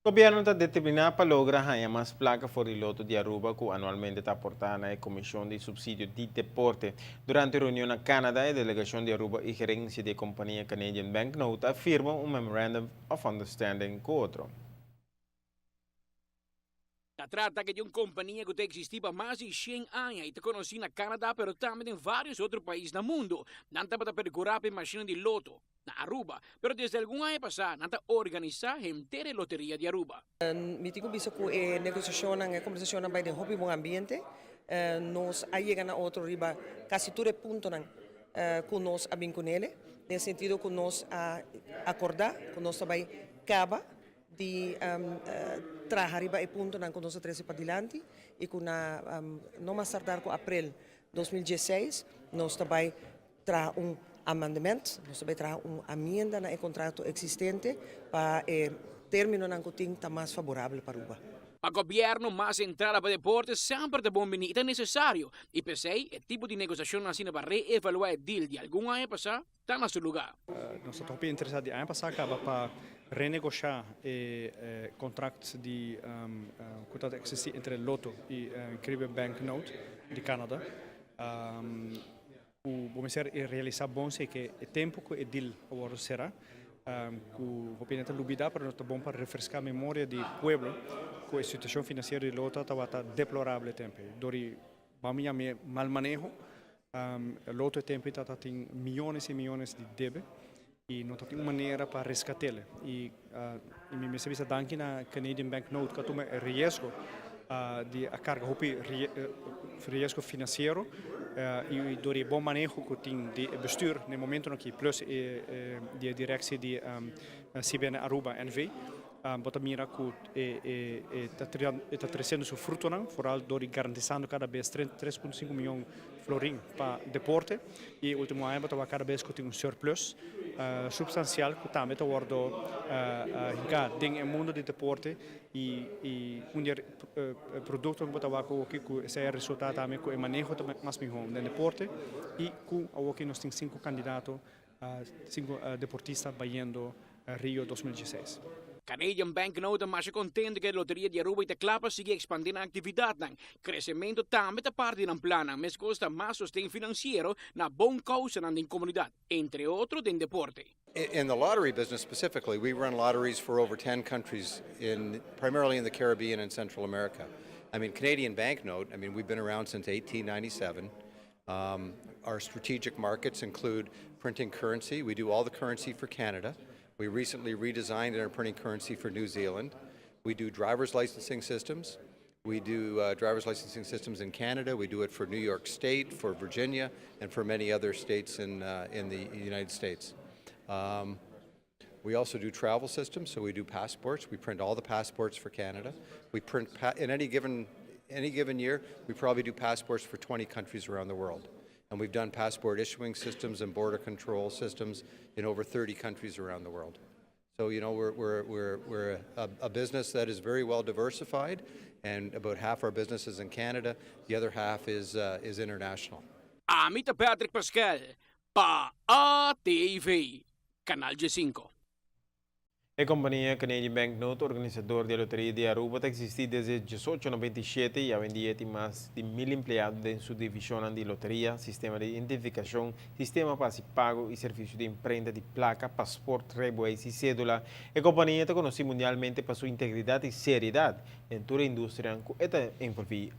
O governo está determinado para lograr ganhar mais placas for o loto de Aruba, que anualmente está aportada na Comissão de Subsídio de Deporte. Durante a reunião na Canadá, a delegação de Aruba e gerência da companhia Canadian Banknote afirmam Memorandum of Understanding com o outro. Se trata de uma companhia que existe há mais de 100 anos e está conhecida na Canadá, mas também em vários outros países do mundo. Não para percurar a máquina de loto na Aruba, mas desde algum ano passado, não organiza a inteira loteria de Aruba. Mitigo bisa ku negociação e conversação by de hobby bom ambiente. Nós aí chegamos a outro riba quase tudo ponto nan com nós abin com ele, nesse sentido que nós acordar, que nós também acaba de trabalhar riba e ponto nan com nós três para adiante e com não mais tardar com abril 2016 nós também traz amendamento, nós também traz emenda no contrato existente para término ng kuting está mais favorável para Aruba. Para o governo, mais entrada para deporte sempre de bom venir. É necessário. E pensei, o tipo de negociação assim para reevaluar o deal de algum ano passado está no seu lugar. Nós estamos bem interessados em ano passado para renegociar o contrato de contrato existente entre Lotto e Caribbean Banknote de Canadá. Vamos realizar bom sei que o tempo que o deal agora será. O opinião lubida para nós bom para refrescar a memória do povo que a situação financeira de Lotto estava deplorável tempo. Dori vamos mal manejo, Lotto tempo tem milhões e milhões de débito e não tem uma maneira para resgatá-lo. E me serviço danke na Canadian Banknote que toma risco de a carga risco financeiro e do bom manejo que tem de bestuur no momento aqui plus de direção de CBN Aruba NV bota mira que está trazendo seu fruto não foral do garantizando cada vez 3,5 milhões florim para deporte e último ano bota cada vez que tem surplus substancial que também está guardo dentro do mundo de deporte e produto que bota que esse é resultado também que o manejo também mais melhor no deporte e que aqui nós temos 5 candidatos 5 deportistas baiando Rio 2016. Canadian Banknote mas contente que a loteria de Aruba e de Clapa siga expandindo a atividade. Crescimento também é parte do plano, mas custa mais sustento financeiro na boa causa na comunidade, entre outros em deporte. In the lottery business specifically, we run lotteries for over 10 countries, primarily in the Caribbean and Central America. I mean, Canadian Banknote, we've been around since 1897. Our strategic markets include printing currency. We do all the currency for Canada. We recently redesigned our printing currency for New Zealand. We do driver's licensing systems. We do driver's licensing systems in Canada. We do it for New York State, for Virginia, and for many other states in the United States. We also do travel systems, so we do passports. We print all the passports for Canada. We print in any given year, we probably do passports for 20 countries around the world. And we've done passport issuing systems and border control systems in over 30 countries around the world. So, we're a business that is very well diversified, and about half our business is in Canada, the other half is international. Amita Patrick Pascal, pa ATV, Canal G5. A companhia Canadian Banknote, organizador da loteria de Aruba, existe desde 1897 e hoje em dia tem mais de 1.000 empregados em sua divisão de loteria, sistema de identificação, sistema para pago e serviço de imprenta de placa, passaporte, reboés e cédula. A companhia está conhecida mundialmente por sua integridade e seriedade em toda a indústria que está envolvida.